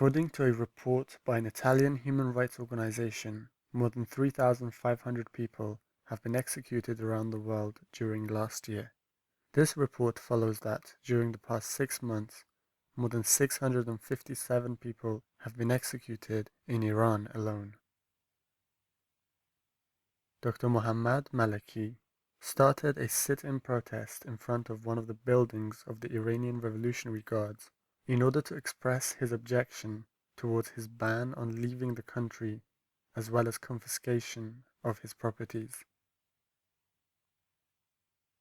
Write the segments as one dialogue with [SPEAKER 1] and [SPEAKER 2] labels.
[SPEAKER 1] According to a report by an Italian human rights organization, more than 3,500 people have been executed around the world during last year. This report follows that, during the past 6 months, more than 657 people have been executed in Iran alone. Dr. Mohammad Maleki started a sit-in protest in front of one of the buildings of the Iranian Revolutionary Guards in order to express his objection towards his ban on leaving the country as well as confiscation of his properties.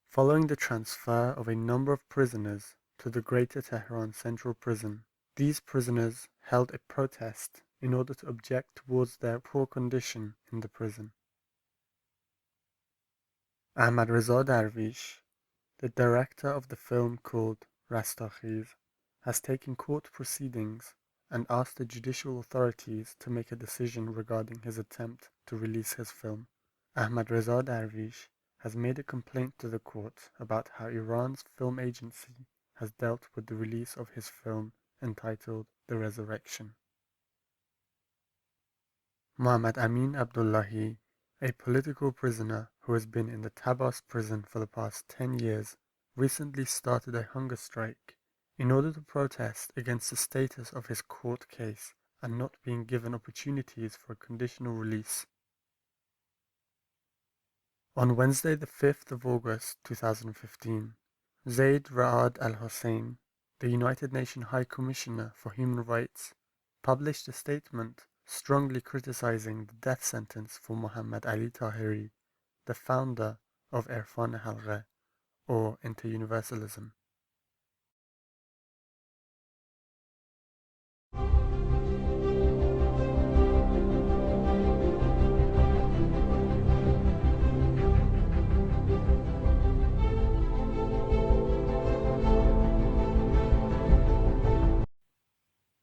[SPEAKER 1] Following the transfer of a number of prisoners to the Greater Tehran Central Prison, these prisoners held a protest in order to object towards their poor condition in the prison. Ahmadreza Darvish, the director of the film called Rastakhiz, has taken court proceedings and asked the judicial authorities to make a decision regarding his attempt to release his film. Ahmadreza Darvish has made a complaint to the court about how Iran's film agency has dealt with the release of his film entitled The Resurrection. Mohammad Amin Abdullahi, a political prisoner who has been in the Tabas prison for the past 10 years, recently started a hunger strike in order to protest against the status of his court case and not being given opportunities for a conditional release. On Wednesday the 5th of August 2015, Zaid Ra'ad al-Hussein, the United Nations High Commissioner for Human Rights, published a statement strongly criticizing the death sentence for Muhammad Ali Tahiri, the founder of Irfan Halqa, or Inter-Universalism.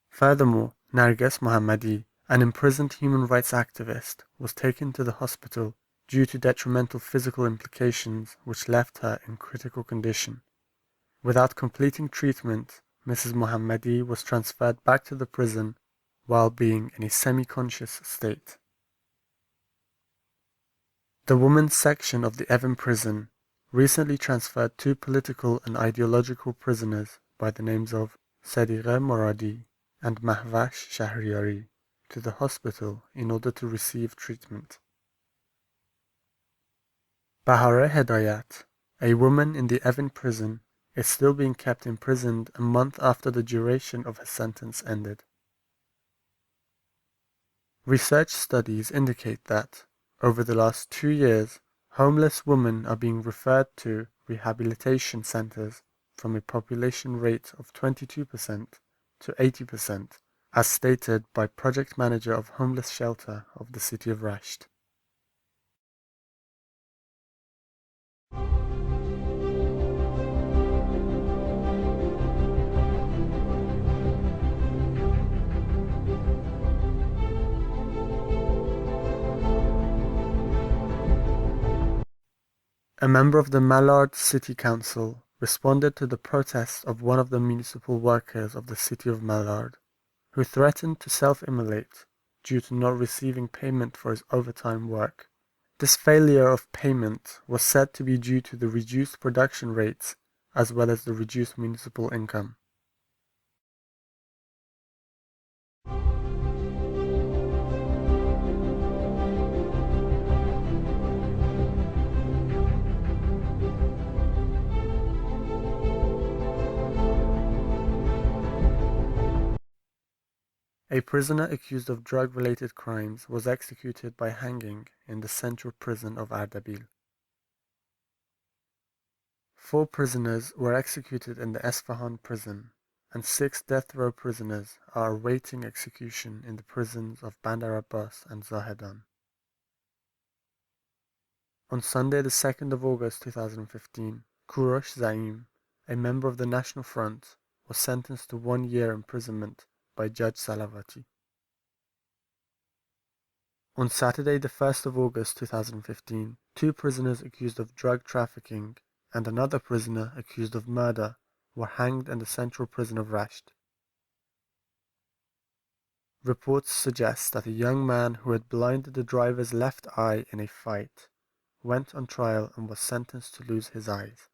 [SPEAKER 1] Furthermore, Narges Mohammadi, an imprisoned human rights activist, was taken to the hospital due to detrimental physical implications which left her in critical condition. Without completing treatment, Mrs. Mohammadi was transferred back to the prison while being in a semi-conscious state. The women's section of the Evin prison recently transferred 2 political and ideological prisoners by the names of Sadiqa Moradi and Mahvash Shahriari to the hospital in order to receive treatment. Bahare Hedayat, a woman in the Evin prison, is still being kept imprisoned a month after the duration of her sentence ended. Research studies indicate that, over the last 2 years, homeless women are being referred to rehabilitation centers from a population rate of 22% to 80%, as stated by project manager of homeless shelter of the city of Rasht. A member of the Mallard City Council responded to the protest of one of the municipal workers of the city of Mallard, who threatened to self-immolate due to not receiving payment for his overtime work. This failure of payment was said to be due to the reduced production rates as well as the reduced municipal income. A prisoner accused of drug-related crimes was executed by hanging in the central prison of Ardabil. 4 prisoners were executed in the Esfahan prison, and 6 death row prisoners are awaiting execution in the prisons of Bandar Abbas and Zahedan. On Sunday the 2nd of August 2015, Kourosh Zaim, a member of the National Front, was sentenced to 1 year imprisonment by Judge Salavati. On Saturday the 1st of August 2015, 2 prisoners accused of drug trafficking and another prisoner accused of murder were hanged in the central prison of Rasht. Reports suggest that a young man who had blinded the driver's left eye in a fight went on trial and was sentenced to lose his eyes.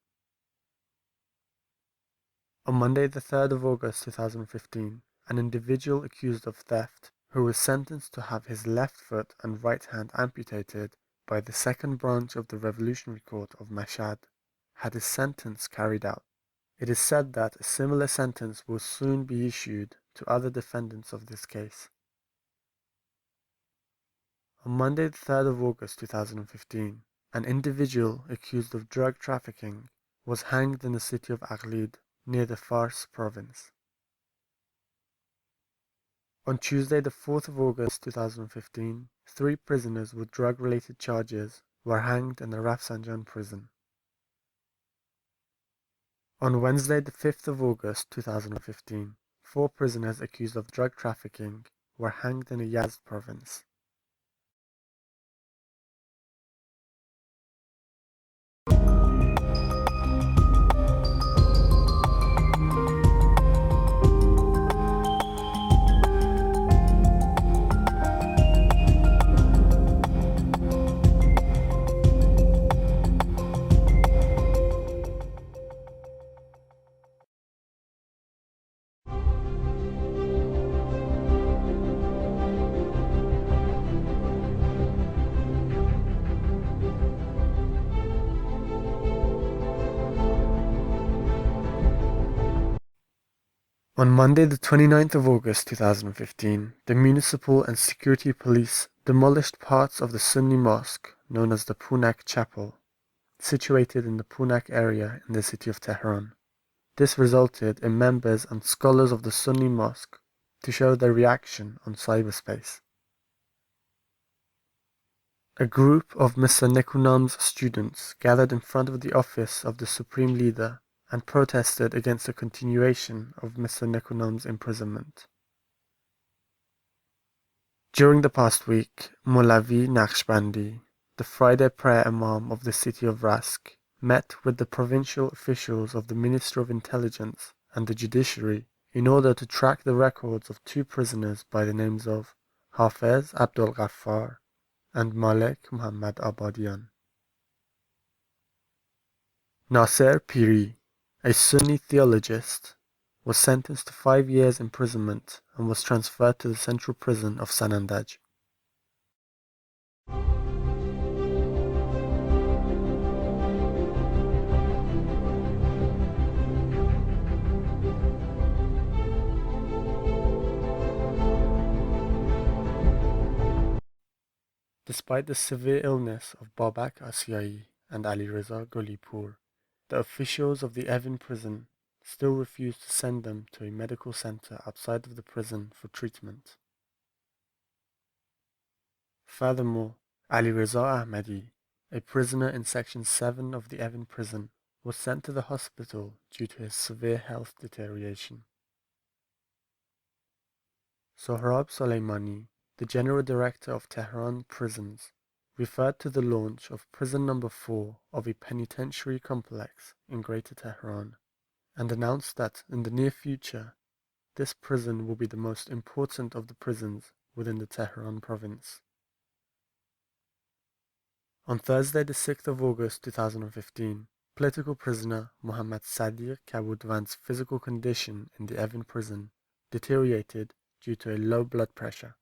[SPEAKER 1] On Monday the 3rd of August 2015, an individual accused of theft, who was sentenced to have his left foot and right hand amputated by the second branch of the Revolutionary Court of Mashhad, had his sentence carried out. It is said that a similar sentence will soon be issued to other defendants of this case. On Monday the 3rd of August 2015, an individual accused of drug trafficking was hanged in the city of Aghlid, near the Fars province. On Tuesday the 4th of August 2015, 3 prisoners with drug-related charges were hanged in the Rafsanjan prison. On Wednesday the 5th of August 2015, 4 prisoners accused of drug trafficking were hanged in the Yazd province. On Monday the 29th of August 2015, the municipal and security police demolished parts of the Sunni mosque known as the Punak Chapel, situated in the Punak area in the city of Tehran. This resulted in members and scholars of the Sunni mosque to show their reaction on cyberspace. A group of Mr. Nekunam's students gathered in front of the office of the Supreme Leader and protested against the continuation of Mr. Nekunam's imprisonment. During the past week, Molavi Naqshbandi, the Friday prayer imam of the city of Rask, met with the provincial officials of the Ministry of Intelligence and the Judiciary in order to track the records of 2 prisoners by the names of Hafez Abdul Ghaffar and Malek Muhammad Abadian. Nasser Piri, a Sunni theologist, was sentenced to 5 years imprisonment and was transferred to the central prison of Sanandaj. Despite the severe illness of Babak Asiyai and Ali Reza Golipur, the officials of the Evin prison still refused to send them to a medical center outside of the prison for treatment. Furthermore, Ali Reza Ahmadi, a prisoner in Section 7 of the Evin prison, was sent to the hospital due to his severe health deterioration. Sohrab Soleimani, the General Director of Tehran Prisons, referred to the launch of Prison Number 4 of a penitentiary complex in Greater Tehran, and announced that in the near future, this prison will be the most important of the prisons within the Tehran province. On Thursday the 6th of August 2015, political prisoner Mohammad Sadiq Kabudvan's physical condition in the Evin prison deteriorated due to a low blood pressure.